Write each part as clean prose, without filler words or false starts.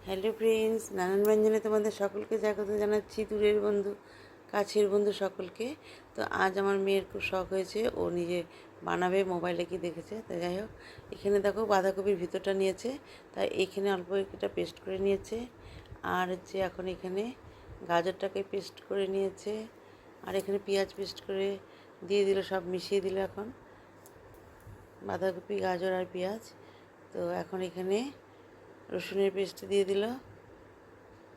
Hello friends, নানান ব্যঞ্জনে তোমাদের সকলকে স্বাগত জানাচ্ছি, দূরের বন্ধু কাছের বন্ধু সকলকে। তো আজ আমার মেয়ের খুব শখ হয়েছে, ও নিজে বানাবে, মোবাইলে কি দেখেছে। তো যাই হোক, এখানে দেখো বাঁধাকপির ভিতরটা নিয়েছে, তাই এখানে অল্প একটা পেস্ট করে নিয়েছে। আর হচ্ছে এখন এখানে গাজরটাকে পেস্ট করে নিয়েছে, আর এখানে পেঁয়াজ পেস্ট করে দিয়ে দিল, সব মিশিয়ে দিল এখন বাঁধাকপি, গাজর আর পেঁয়াজ। তো এখন এখানে রসুনের পেস্ট দিয়ে দিল।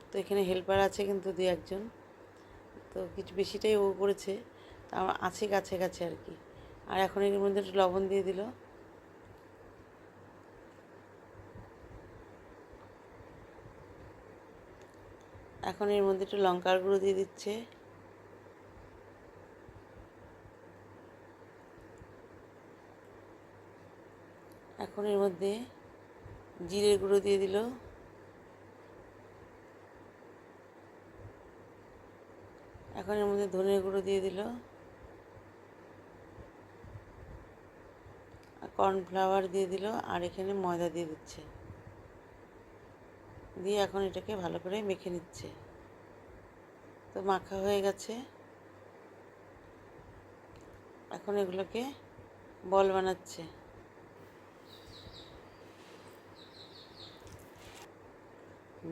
তো এখানে হেল্পার আছে কিন্তু দু একজন, তো কিছু বেশিটাই ও করেছে, তা আমার আছে কাছে কাছে আর কি। আর এখন এর মধ্যে একটু লবণ দিয়ে দিল। এখন এর মধ্যে একটু লঙ্কার গুঁড়ো দিয়ে দিচ্ছে। এখন এর মধ্যে জিরের গুঁড়ো দিয়ে দিল। এখন এর মধ্যে ধনের গুঁড়ো দিয়ে দিল, আর কর্নফ্লাওয়ার দিয়ে দিল, আর এখানে ময়দা দিয়ে দিচ্ছে। দিয়ে এখন এটাকে ভালো করে মেখে নিচ্ছে। তো মাখা হয়ে গেছে। এখন এগুলোকে বল বানাচ্ছে।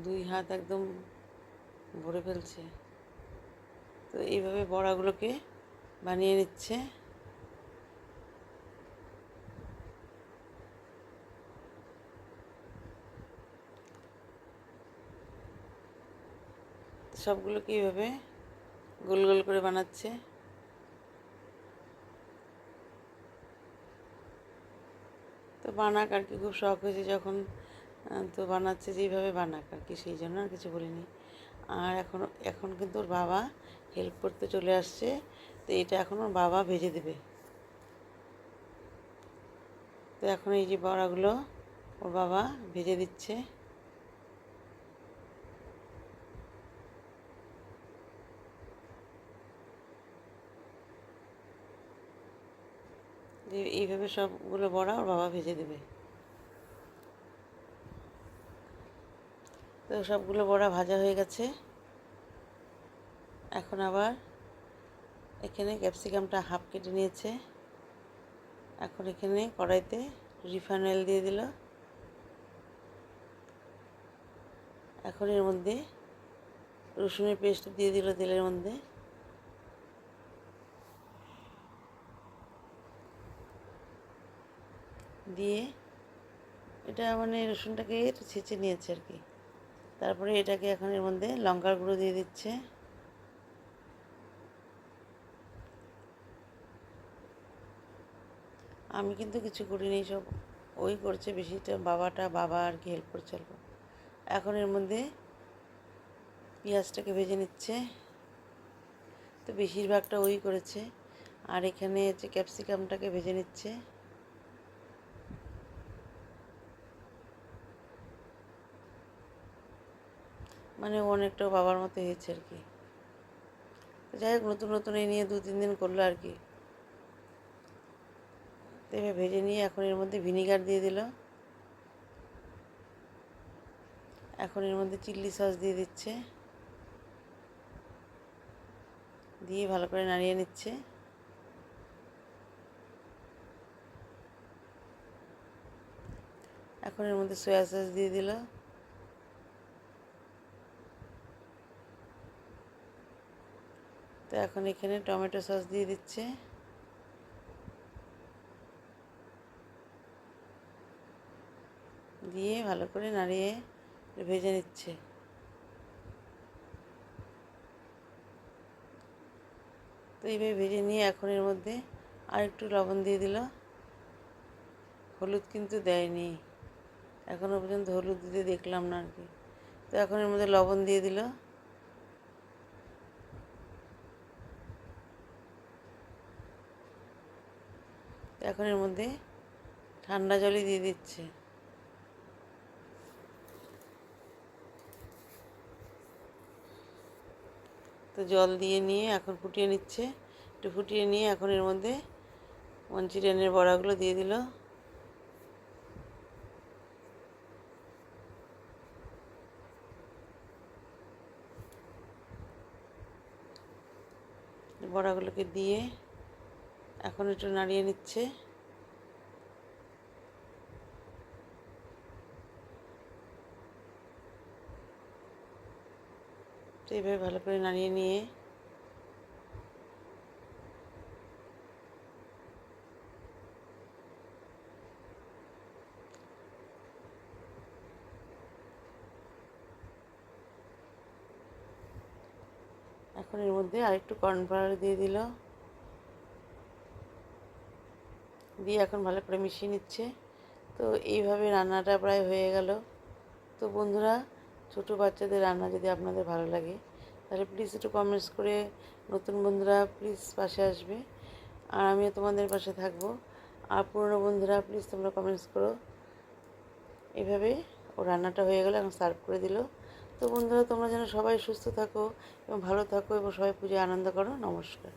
দুই হাত একদম ভরে ফেলছে। তো এইভাবে বড়াগুলোকে বানিয়ে নিচ্ছে। সবগুলোকে এইভাবে গোল গোল করে বানাচ্ছে। তো বানাক আর কি, খুব শখ হয়েছে যখন, তো বানাচ্ছে, যেইভাবে বানাক আর কি, সেই জন্য আর কিছু বলিনি। আর এখন কিন্তু ওর বাবা হেল্প করতে চলে আসছে। তো এটা এখন ওর বাবা ভেজে দেবে। তো এখন এই যে বড়াগুলো ওর বাবা ভেজে দিচ্ছে। যে এইভাবে সবগুলো বড়া ওর বাবা ভেজে দেবে। তো সবগুলো বড়া ভাজা হয়ে গেছে। এখন আবার এখানে ক্যাপসিকামটা হাফ কেটে নিয়েছে। এখন এখানে কড়াইতে রিফাইন অয়েল দিয়ে দিল। এখন এর মধ্যে রসুনের পেস্ট দিয়ে দিল তেলের মধ্যে। দিয়ে এটা মানে রসুনটাকে একটু ছেঁচে নিয়েছে আর কি। তারপরে এটাকে এখন এর মধ্যে লঙ্কার গুঁড়ো দিয়ে দিচ্ছে। আমি কিন্তু কিছু করিনি, সব ওই করছে বেশিটা, বাবা আর কি হেল্প করছে অল্প। এখন এর মধ্যে পেঁয়াজটাকে ভেজে নিচ্ছে। তো বেশিরভাগটা ওই করেছে। আর এখানে হচ্ছে ক্যাপসিকামটাকে ভেজে নিচ্ছে। মানে অনেকটা বাবার মতো হয়েছে আর কি। যাই হোক, নতুন নতুন এই নিয়ে 2-3 দিন করলো আর কি। তো এবার ভেজে নিয়ে এখন এর মধ্যে ভিনিগার দিয়ে দিল। এখন এর মধ্যে চিলি সস দিয়ে দিচ্ছে, দিয়ে ভালো করে নাড়িয়ে নিচ্ছে। এখন এর মধ্যে সয়া সস দিয়ে দিল। তো এখন এখানে টমেটো সস দিয়ে দিচ্ছে। দিয়ে ভালো করে নাড়িয়ে ভেজে নিচ্ছে। তো এইভাবে ভেজে নিয়ে এখন এর মধ্যে আর একটু লবণ দিয়ে দিল। হলুদ কিন্তু দেয়নি, এখনও পর্যন্ত হলুদ দিতে দেখলাম না আর কি। তো এখন এর মধ্যে লবণ দিয়ে দিল। তো এখন এর মধ্যে ঠান্ডা জলই দিয়ে দিচ্ছে। তো জল দিয়ে নিয়ে এখন ফুটিয়ে নিচ্ছে। একটু ফুটিয়ে নিয়ে এখন এর মধ্যে মঞ্চুরিয়ানের বড়াগুলো দিয়ে দিল। বড়াগুলোকে দিয়ে এখন একটু নাড়িয়ে নিচ্ছে। তো এইভাবে ভালো করে নাড়িয়ে নিয়ে এখন এর মধ্যে আরেকটু কর্নফ্লাওয়ার দিয়ে দিল, দিয়ে এখন ভালো করে মিশিয়ে নিচ্ছে। তো এইভাবে রান্নাটা প্রায় হয়ে গেল। তো বন্ধুরা, ছোটো বাচ্চাদের রান্না যদি আপনাদের ভালো লাগে তাহলে প্লিজ একটু কমেন্টস করে নতুন বন্ধুরা প্লিজ পাশে আসবে, আর আমিও তোমাদের পাশে থাকবো। আর পুরনো বন্ধুরা প্লিজ তোমরা কমেন্টস করো। এভাবে ও রান্নাটা হয়ে গেলে এখন সার্ভ করে দিল। তো বন্ধুরা, তোমরা যেন সবাই সুস্থ থাকো এবং ভালো থাকো এবং সবাই পুজোয় আনন্দ করো। নমস্কার।